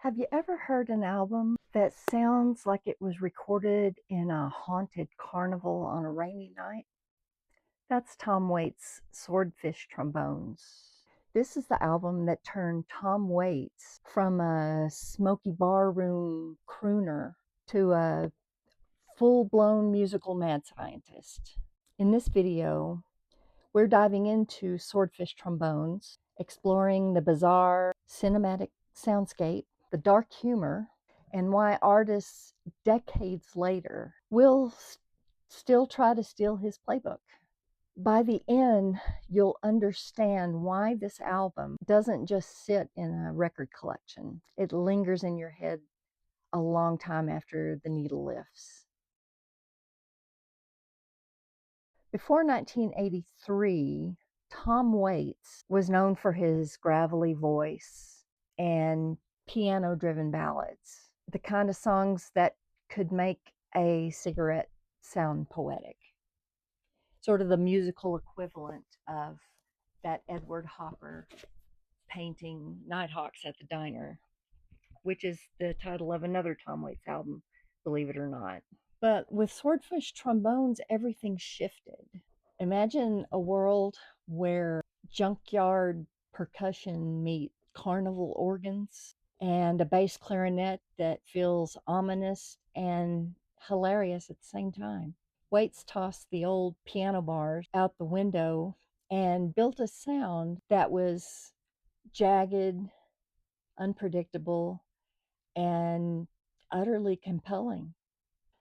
Have you ever heard an album that sounds like it was recorded in a haunted carnival on a rainy night? That's Tom Waits' Swordfishtrombones. This is the album that turned Tom Waits from a smoky barroom crooner to a full-blown musical mad scientist. In this video, we're diving into Swordfishtrombones, exploring the bizarre cinematic soundscape, the dark humor, and why artists decades later will still try to steal his playbook. By the end, you'll understand why this album doesn't just sit in a record collection. It lingers in your head a long time after the needle lifts. Before 1983, Tom Waits was known for his gravelly voice and piano-driven ballads, the kind of songs that could make a cigarette sound poetic, sort of the musical equivalent of that Edward Hopper painting Nighthawks at the Diner, which is the title of another Tom Waits album, believe it or not. But with Swordfishtrombones, everything shifted. Imagine a world where junkyard percussion meet carnival organs and a bass clarinet that feels ominous and hilarious at the same time. Waits tossed the old piano bars out the window and built a sound that was jagged, unpredictable, and utterly compelling.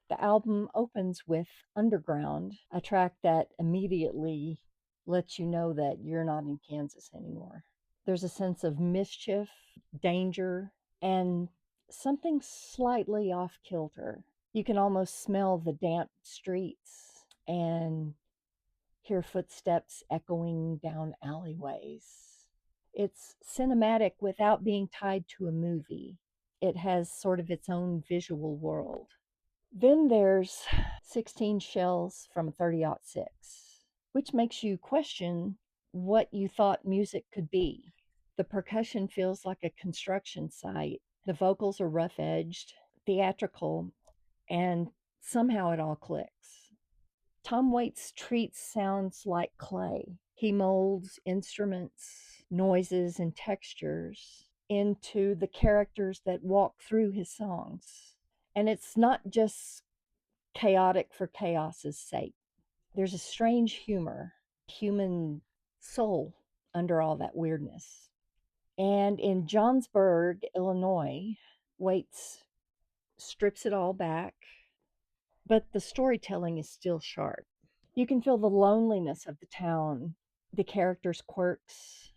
The album opens with Underground, a track that immediately lets you know that you're not in Kansas anymore. There's a sense of mischief, danger, and something slightly off kilter. You can almost smell the damp streets and hear footsteps echoing down alleyways. It's cinematic without being tied to a movie. It has sort of its own visual world. Then there's 16 Shells from 30-06, which makes you question what you thought music could be. The percussion feels like a construction site. The vocals are rough-edged, theatrical, and somehow it all clicks. Tom Waits treats sounds like clay. He molds instruments, noises, and textures into the characters that walk through his songs. And it's not just chaotic for chaos's sake. There's a strange humor, human soul under all that weirdness. And in Johnsburg, Illinois, Waits strips it all back, but the storytelling is still sharp. You can feel the loneliness of the town, the characters' quirks,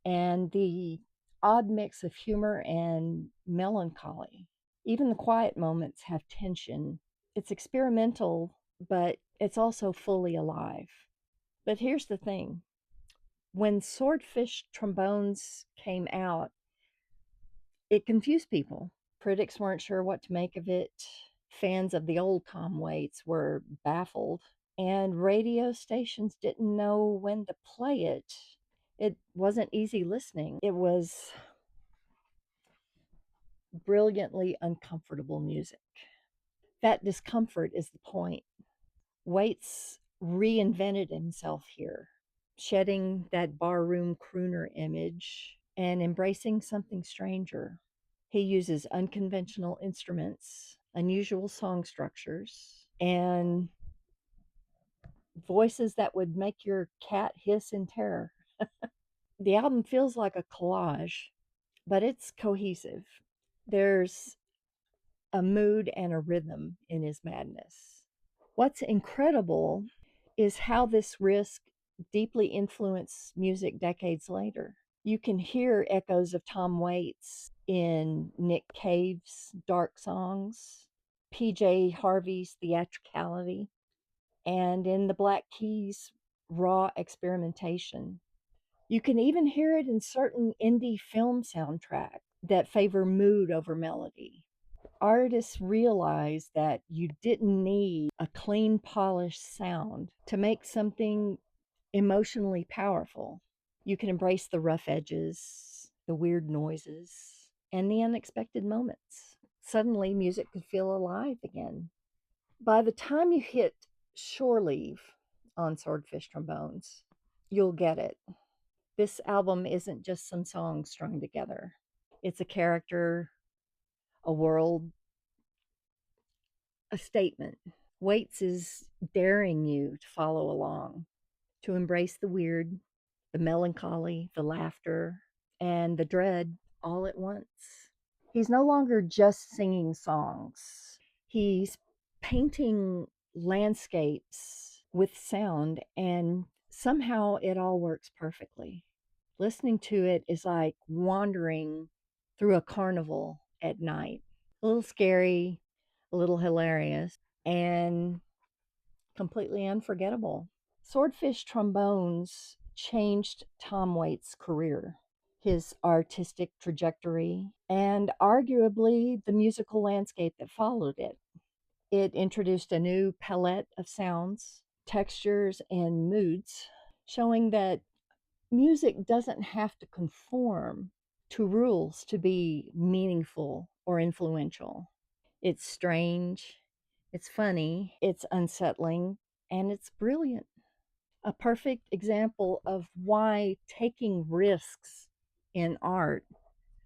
and the odd mix of humor and melancholy. Even the quiet moments have tension. It's experimental, but it's also fully alive. But here's the thing. When Swordfishtrombones came out, it confused people. Critics weren't sure what to make of it. Fans of the old Tom Waits were baffled. And radio stations didn't know when to play it. It wasn't easy listening. It was brilliantly uncomfortable music. That discomfort is the point. Waits reinvented himself here, shedding that barroom crooner image and embracing something stranger. He uses unconventional instruments, unusual song structures, and voices that would make your cat hiss in terror. The album feels like a collage, but it's cohesive. There's a mood and a rhythm in his madness. What's incredible is how this risk deeply influenced music decades later. You can hear echoes of Tom Waits in Nick Cave's dark songs, PJ Harvey's theatricality, and in the Black Keys' raw experimentation. You can even hear it in certain indie film soundtracks that favor mood over melody. Artists realized that you didn't need a clean, polished sound to make something emotionally powerful. You can embrace the rough edges, the weird noises, and the unexpected moments. Suddenly, music could feel alive again. By the time you hit Shore Leave on Swordfish Trombones, you'll get it. This album isn't just some songs strung together, it's a character, a world, a statement. Waits is daring you to follow along, to embrace the weird, the melancholy, the laughter, and the dread all at once. He's no longer just singing songs, he's painting landscapes with sound, and somehow it all works perfectly. Listening to it is like wandering through a carnival at night. A little scary, a little hilarious, and completely unforgettable. Swordfish Trombones changed Tom Waits' career, his artistic trajectory, and arguably the musical landscape that followed it. It introduced a new palette of sounds, textures, and moods, showing that music doesn't have to conform to rules to be meaningful or influential. It's strange, it's funny, it's unsettling, and it's brilliant. A perfect example of why taking risks in art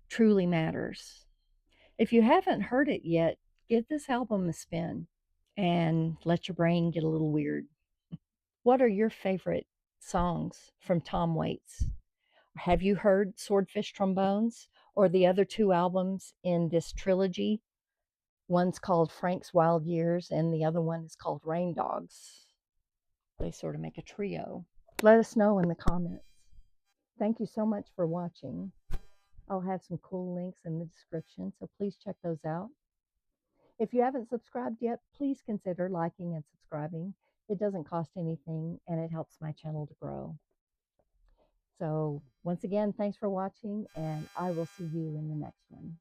truly matters. If you haven't heard it yet, give this album a spin and let your brain get a little weird. What are your favorite songs from Tom Waits? Have you heard Swordfish Trombones or the other two albums in this trilogy? One's called Frank's Wild Years and the other one is called Rain Dogs. They sort of make a trio. Let us know in the comments. Thank you so much for watching. I'll have some cool links in the description, so please check those out. If you haven't subscribed yet, please consider liking and subscribing. It doesn't cost anything and it helps my channel to grow. So once again, thanks for watching, and I will see you in the next one.